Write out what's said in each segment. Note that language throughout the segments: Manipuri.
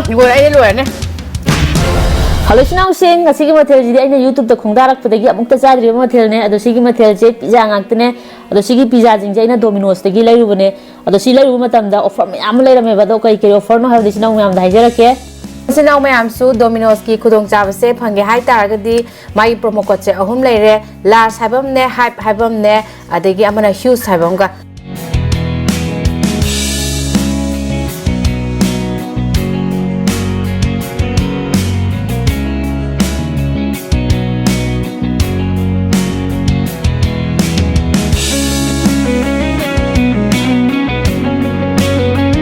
이거 아예 로야네. Hello, Sing, a Sigma tells you in YouTube the Kundarak for the Muktasad Remotelne, the Sigma tells you Pizza Actene, or the Sigi Pizza in Jana Dominos, the Gila Rubene, or the Silla Rumatanda, or from Amuleta Mevadoka, or for no have this now we have the Hijerake. So now I am so Dominos ki Kudong Java say Pangi High Targadi, my promo coach, a home later, Large Habum ne, Hype Habum ne, at the Gamma Hughes Habonga.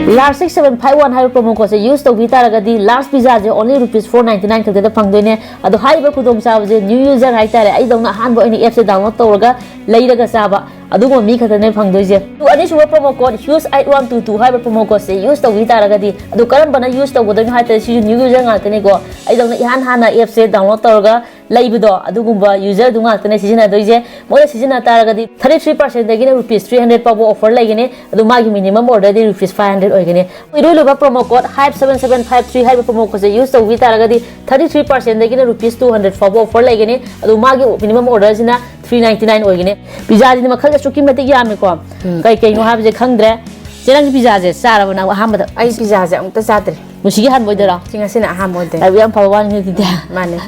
Large 6751 high promo code use to Vitaragadi, large pizza only rupees 4.99 to the Pangdone, at the high Kudong Savage, new user high tire. I don't know handle any apps download Toga, later Gasaba, Adugo Mika the Nepangdoja. To additional promo code use 8122 high promo code use to Vitaragadi, the current banana use to Wooden High new user Alcanego. I don't know Hana apps download Toga. Laibido, Adugumba, user Dunga, Season Doje, more season at Taragadi, 33% again rupees 300 power offer like in it, the Magi minimum already rupees 500 again. We do have a promo code Hype 7753 Hype promo code use of with Taragadi, 33% again rupees 200 power offer like in it, the Magi minimum orders in a 399 again. Pizza in Macca Sukim Yamiko, Kai no have the Kangre, Zeran Pizza, Sarah, Hamad, Ice Pizza on the Saturday. Mushi had with the Sing a sin at Hamod. I am for 1 minute Money.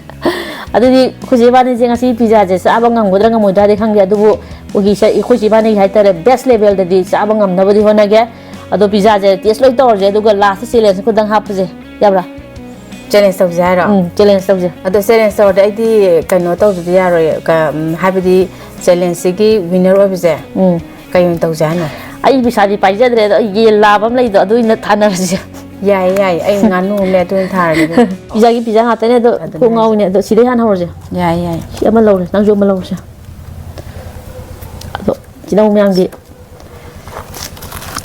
Adudi Kujibani Zinga pizza, Abangam, Woodanga Muda, the Hanga Dubu, Ugi, Kujibani had the best level that is Abangam, nobody Honaga, Ado Pizza, yes, like Dorje, Duga last silence, couldn't happen. Yabra. Challenge of Zara, challenge of the other silence or the idea cannot out of the area, happy challenge Sigi, winner of there. Kayon Tozana. I be sad if I said ye love them like doing the tunnels. Yeah, I'm not known that to entirely. Pizza Pizza had the Syrian horse. Yeah, I'm alone, now you're alone. You know, me,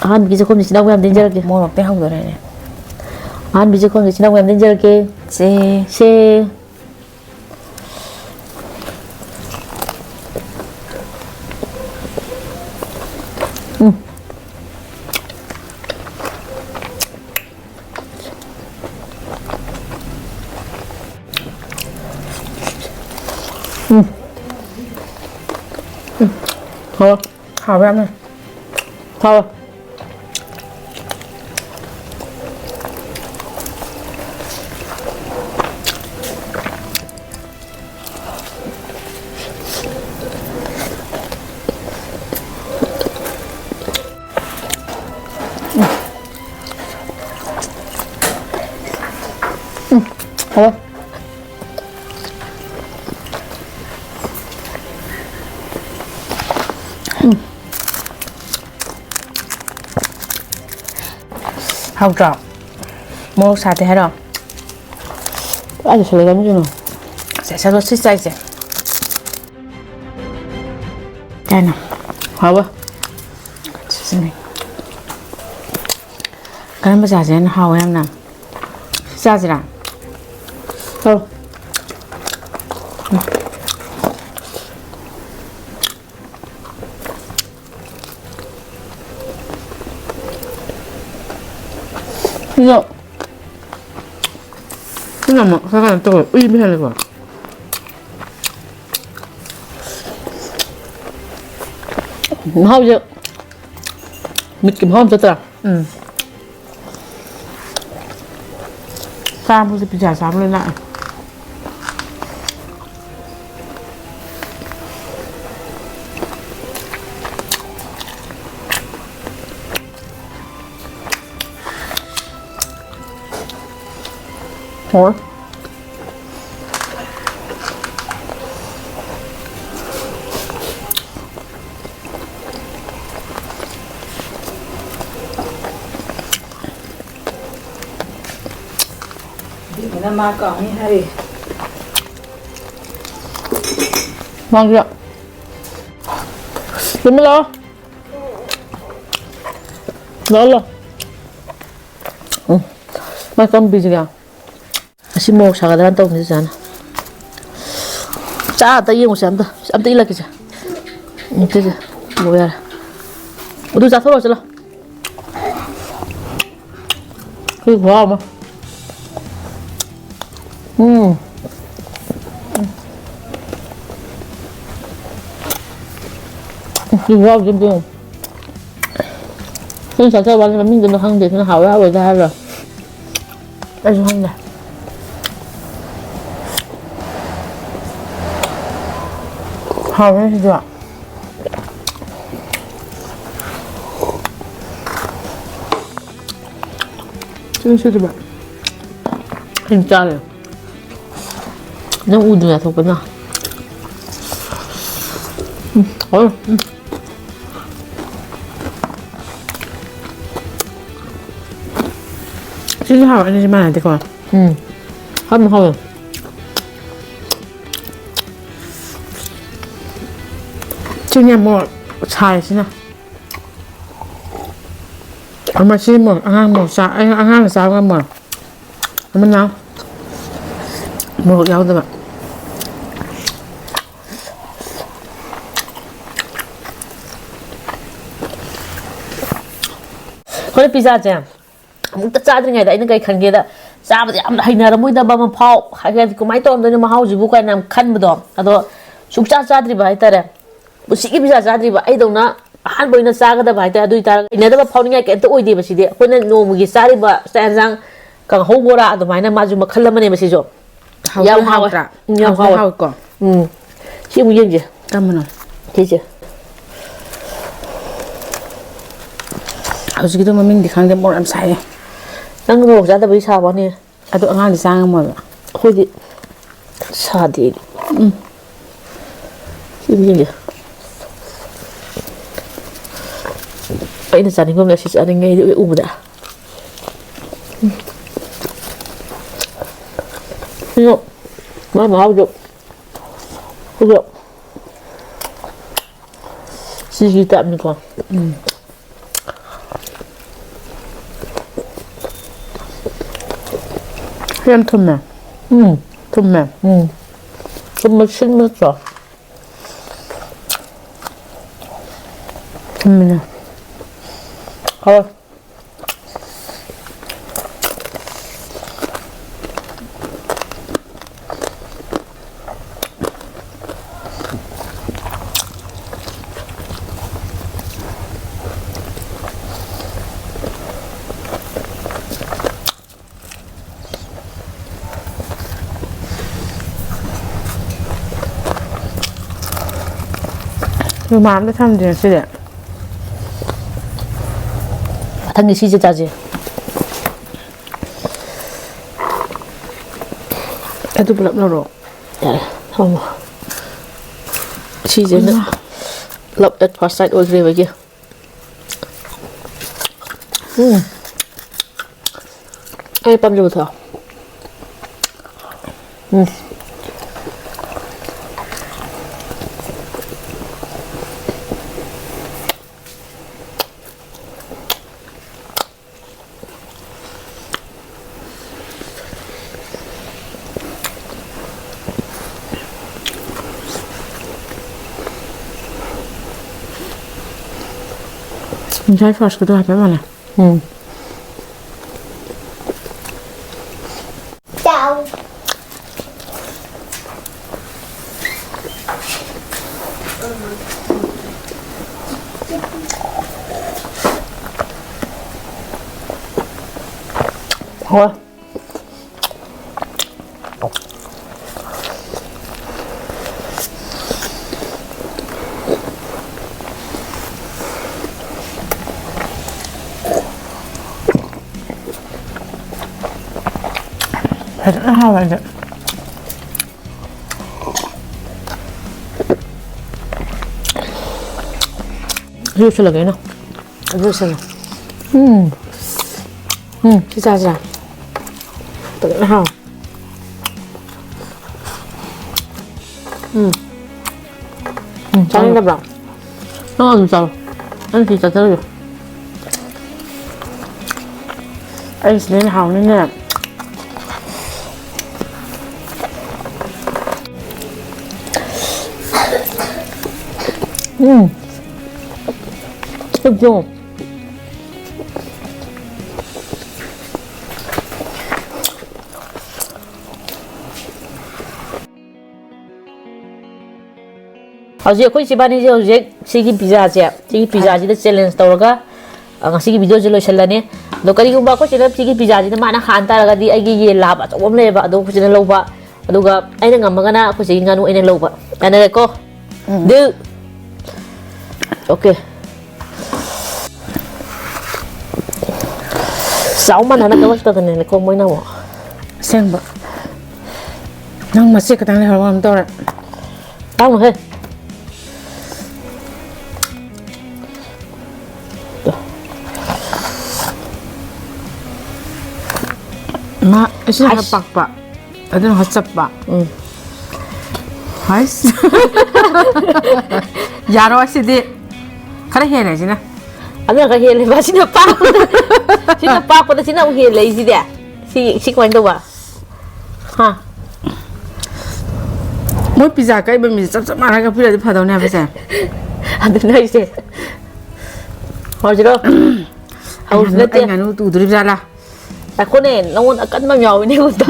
I'm busy coming, now I'm danger, more of the house. I'm busy coming, now I'm danger. Say. How am How? How? How drop? More sad to head on. I just like them, you know. Sẽ rất xích xay rồi. Đây nào. How? Xin này. Cái mà giả dén hào em nào. Ra gì nào? Thôi. 이거 그냥 뭐 잠깐 또 의미하는 거. Hao chưa? Mịt kiểm hôm cho ta. Sao mua cái pizza sáng lên lại. Ủa? Nó mà còn như hay. Ngon chưa? Đừng lo. Lo. Mai con bị gì à? Simo sagadaran tau ni sana. Cha ta yeng usam ta. Am ta ila kisa. Ni kisa. Boyar. Udu sa thoro chala. Cái hoa mà. 이거 지금 손 자체 완전 민들도 한데 그냥 하와하고 다 하려. 아주 한데. 하와 진짜. 진짜 봐. 진짜요. 너무 우드야 속구나. 진짜 하와 아니지만 안 될 거야. 하면. 지금 뭐 차이시나? 얼마 뭐 뭐 싸가 뭐 얼마 나? 뭐 야우도 봐. 그래 피자잖아. 아무것도 짜드리ꯉꯩ다 이는 ꯀꯩ ꯈꯟꯒꯦꯗ ꯆꯥꯕꯗ ꯌꯥꯝꯅ ꯍꯩꯅꯔꯝꯃꯣꯏꯗꯕ ꯑꯃ ꯐꯥꯎ ꯍꯥꯏꯗꯤ ꯀꯃꯥꯏꯅ ꯇꯧꯔꯝꯗꯣꯏꯅꯣ ꯃꯍꯥꯎꯁꯤꯕꯨ ꯀꯥꯏꯅ ꯈꯟꯕꯗꯣ ꯑꯗꯣ ꯁꯨꯡꯆꯥ ꯆꯥꯗ꯭ꯔꯤꯕ ꯍꯥꯏꯇꯥꯔꯦ ꯄꯨꯟꯁꯤꯒꯤ ꯄꯤꯖꯥ ꯆꯥꯗ꯭ꯔꯤꯕ ꯑꯩꯗꯧꯅ ꯑꯍꯥꯟꯕ ꯑꯣꯏꯅ ꯆꯥꯒꯗꯕ ꯍꯥꯏꯇꯥꯔꯦ ꯑꯗꯨ ꯑꯣꯏꯇꯥꯔꯒ ꯍꯩꯅꯗꯕ ꯐꯥꯎꯅꯤꯡꯉꯥꯏ ꯀꯩꯝꯇ ꯑꯣꯏꯗꯦꯕ ꯁꯤꯗꯤ ꯑꯩꯈꯣꯏꯅ ꯅꯣꯡꯃꯒꯤ ꯆꯥꯔꯤꯕ ꯆꯥꯛ ꯌꯦꯟꯁꯥꯡ ꯀꯥꯡꯍꯧ ꯕꯣꯔꯥ ꯑꯗꯨꯃꯥꯏꯅ ꯃꯥꯁꯨ ꯃꯈꯜ ꯑꯃꯅꯦꯕ ꯁꯤꯁꯨ ꯌꯥꯝ ꯍꯥꯎꯋꯦ ꯌꯥꯝ ꯍꯥꯎꯋꯦ ꯁꯤ ꯑꯃꯨꯛ ꯌꯦꯡꯁꯦ ꯀꯔꯝꯕꯅꯣ ꯁꯤꯁꯦ ꯍꯧꯖꯤꯛꯀꯤꯗꯣ ꯃꯃꯤꯡꯗꯤ ꯈꯪꯗꯦ ꯃꯣꯔꯣꯛ ꯌꯥꯝ ꯁꯥꯏꯌꯦ ꯅꯪ ꯃꯣꯔꯣꯛ ꯆꯥꯗꯕꯒꯤ ꯁꯥꯕꯅꯦ ꯑꯗꯣ ꯑꯉꯥꯡꯗꯤ ꯆꯥ ꯉꯝꯃꯣꯏꯕ ꯑꯩꯈꯣꯏꯗꯤ ꯁꯥꯗꯦ ꯁꯤꯗꯤ ꯑꯩꯅ ꯆꯥꯅꯤꯡꯕ ꯑꯃ ꯁꯤ ꯆꯥꯅꯤꯡꯉꯩ ꯎꯕꯗ 이거 나 나오죠. 그죠? 시시 짭니까? 그냥 톤면. 톤면. 정말 신났어. 톤면이야. 아. 이거 마음대로 사면 되는 시대. 당기 시제 짜지. 애도 불러 넣어. 야, 한번. 시제는 love at first sight ôi vậy kia. Ai băm vô thở. Mình first cái đó phải mà nè. Chào. Thôi. Thật là hao vậy. Juice là cái nào? Juice là. Pizza ra. Thật là hao. Chán lắm. Nó ăn sao? Ăn pizza tới rồi. Anh sẽ lên hao nên nè. 그죠? How's your Bani Jose, Sigi Pizza, Sigi Pizza, the challenge Toraga, Sigi Video Solution, Lokari Bako, Sigi Pizza, the Mana Hanta, the Agi Lab, one level, Adokusin Loba, Aduga, I think I'm gonna put in a Loba. And I go, do okay. Salman and I was talking in the common now. Sing. Nang masih ketang ni orang tua. Tahu he. Ma, isi hapak pak. Ada hasap pak. Hais. Yaro asyik di. Kare hele sih na. Ada kare hele, masih nampak. Sih nampak, pada sih nampak hele isi dia. Si kawan tu ba. Ha. Mau pizza kai bami sab mana ka pizza di pada ni apa sih? Ada nai sih. Hajro. Harus nanti. Anu tu duri pizza lah. Aku ni, namun akan mampu ini untuk.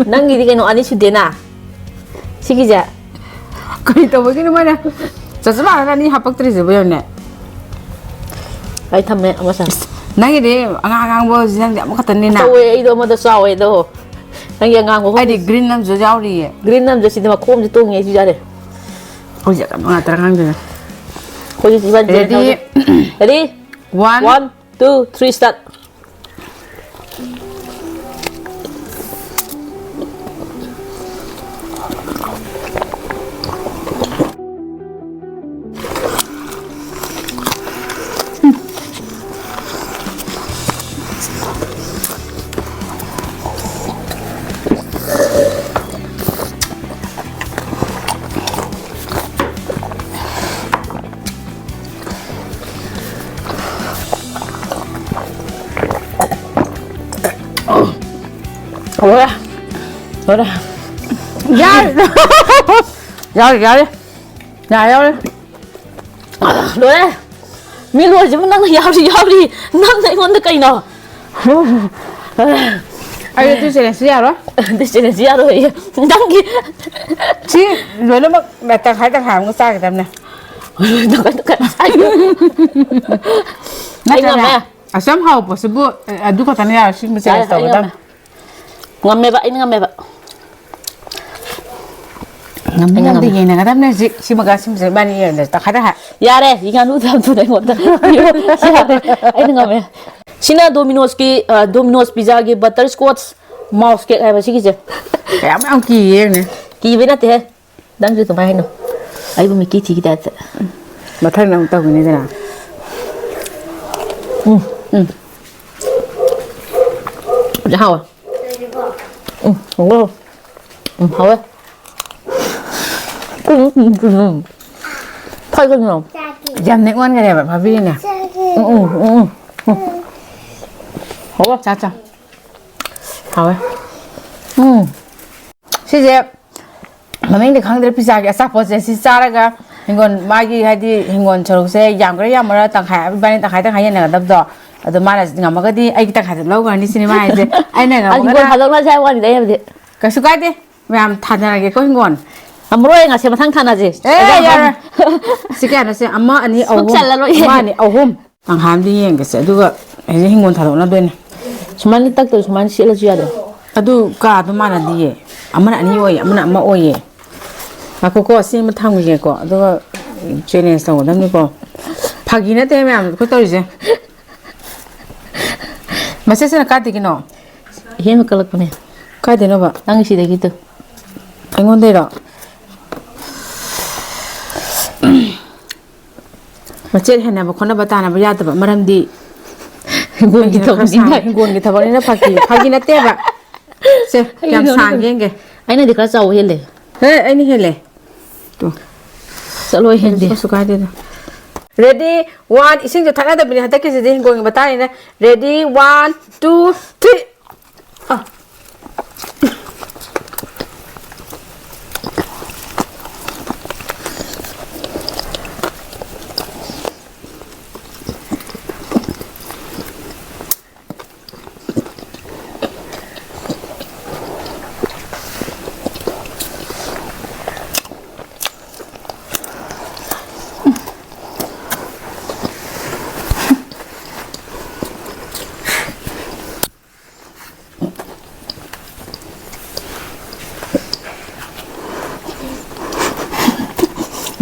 Nang gini kan ani sudah na. Sikit je. Kau itu begini mana? Sab mana ni hapak terus boleh ni. Ay thamne amasa. Nang ini angang bos yang dia mau kata ni na. Sawe itu amada sawe itu. Nang yang ngang ko. Ada green nam jo jauh ni. Green nam je sini makom je tong ye si jare. Oh ya, kamu nak terang je. Ko je tiba je. Ready? 1 2 3 start. Ủa rồi Giao Giao đi, giao đi. Nhà giao đi. Rồi đấy. Mi luôn chứ năng giao đi. Năng thấy ngon được cây nào. Ai tu sẽ xia đó. Tu sẽ xia rồi. Năng kia. Chứ rồi nó mẹ ta khai ta hàm có sai cái tầm này. Nó cái sai. Anh ngầm nè. À somehow possible adu kata ni ya sih mesti tahu kan. Ngam me ba ini ngam me ba. Ngam di ni kata ni si magasim si bani ya tak ada ha. Ya re, ikan lu tam tu dah ngoda. Ini ngam me. Sina Dominos pizza ki butterscotch mouse cake hai ba si ki je. Kayak apa ki ni. Ki bena te. Dang je tu mai no. Ai bu mi ki thi ki ta. Mathang nang tahu ni sana. Dạ hào à? Đúng không? Hào ấy. Thôi con không? Jam ni ngon cái nàyแบบPapi nè. Hào à? Cha. Hào ấy. Si je. Mami ni khang der pizza ki asa pose si sara ga hingon magi hadi hingon chorok se yam kare yam mara tangkhai bani tangkhai yan na dab do. Aduh mana ngamagadi ay kita kata lau kan di sini mah aja. Ay na ngamagadi. Hingon hadong na saya wani daya bade. Kasukai deh. Mem thana lagi kau hingon. Amro yang ngasih matang thana je. Ya. Sekian nasi amma ani awum. Amma ani awum. Tangham di yang kasi. Aduh ay hingon thalo na doon. Cuman tak tu cuman sila juga ada. Aduh ka aduh mana dia. Amma ani oye, amma oye. Aku kau sih matang je kau. Aduh challenge tahu dah ni kau. Pagi na teh mem kau tahu je. Masih sana kati kino. Iya makalak punya. Kati no ba? Nangis sih gitu. Engon deh lo. Macet henna ba kona batana ba yata ba maram di. Gun kita ba ni na pagi na te ba. Se jam sanggeng ke. Aina di kelas jauh hele. Ini hele. Tuh. Selalu hele. Suka dia. Ready, 1, ising jo thana da bini hata ke sedih going batani na. Ready, 1, 2, 3. Ah.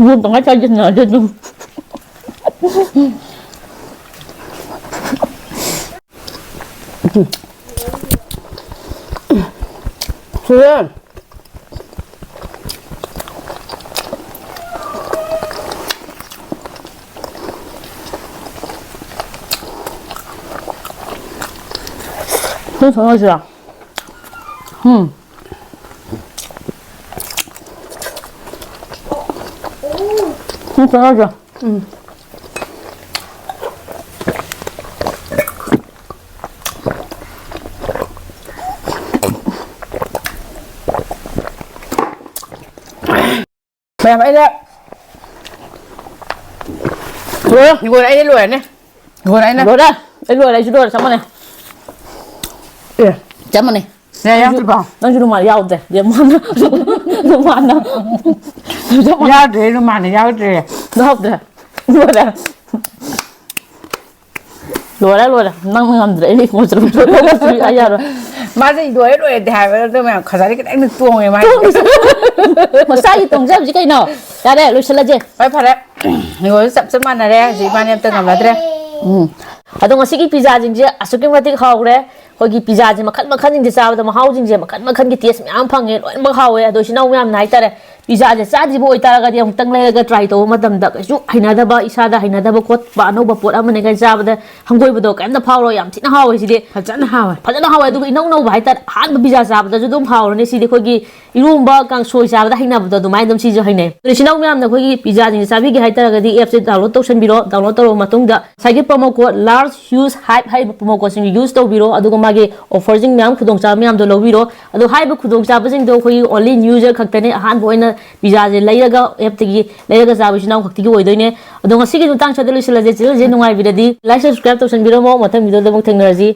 뭐 동아 찾았나 좀. 그래. 정말이야. 정말이야. Mày ấy đấy. Rồi, ngồi đây lùi này. Ngồi đây này. Rồi đây. Đây lùi đây chú đôi xong này. Chấm này. Nè, em chụp vào. Nó chú mà yao thế. Để mà nó. Yao thế nó mà này yao thế. Nó học thế. Lùi đây. Lùi đây. Năng ngầm đấy đi. Một chút ai rồi. Mà gì đuổi thì hai đứa mày khởi ra đi cái đánh được tuồng này mày. Mà sai gì tổng giám gì cái nào? Ra đây, lùi xe lại chứ. Phải phải đấy. Ngồi sắp sắp màn này đây, gì mà em từng làm lại đây. Adong asiki pizza jingje asuki mati khawre hogi pizza je makhan jingje sabada mahau jingje makhan ki taste myam phange loi ma khawe ado sinau myam nai tare pizza je cha ji bo itara ga diam tang le ga try to madam da ju haina da ba isa da haina da ba kot ba no ba pot amane ga sabada hangoi bodo kaim da phawro yam thina hawe si de phajana hawe du inau no ba ita han ba pizza sabada ju dum phawro ne si de khogi irumba kang soi sabada haina bodo du mai dum si ju haine sinau myam na khogi pizza jingje sabi gi haitara ga di app se download to san biro download to matung da sai promo code large use hype hype promo code sing use to biro adugo magi offer jing myam khudong cha myam do lo biro adu hype khudong cha ba jing do khoi only user khaktane ahan boina pizza je leiga app tigi leiga sa bisina khakti gi oidoine adu ngasi gi tang cha de lu sila je chil je nungai bidadi like subscribe to san biro mo mathang video da mo thengnaraji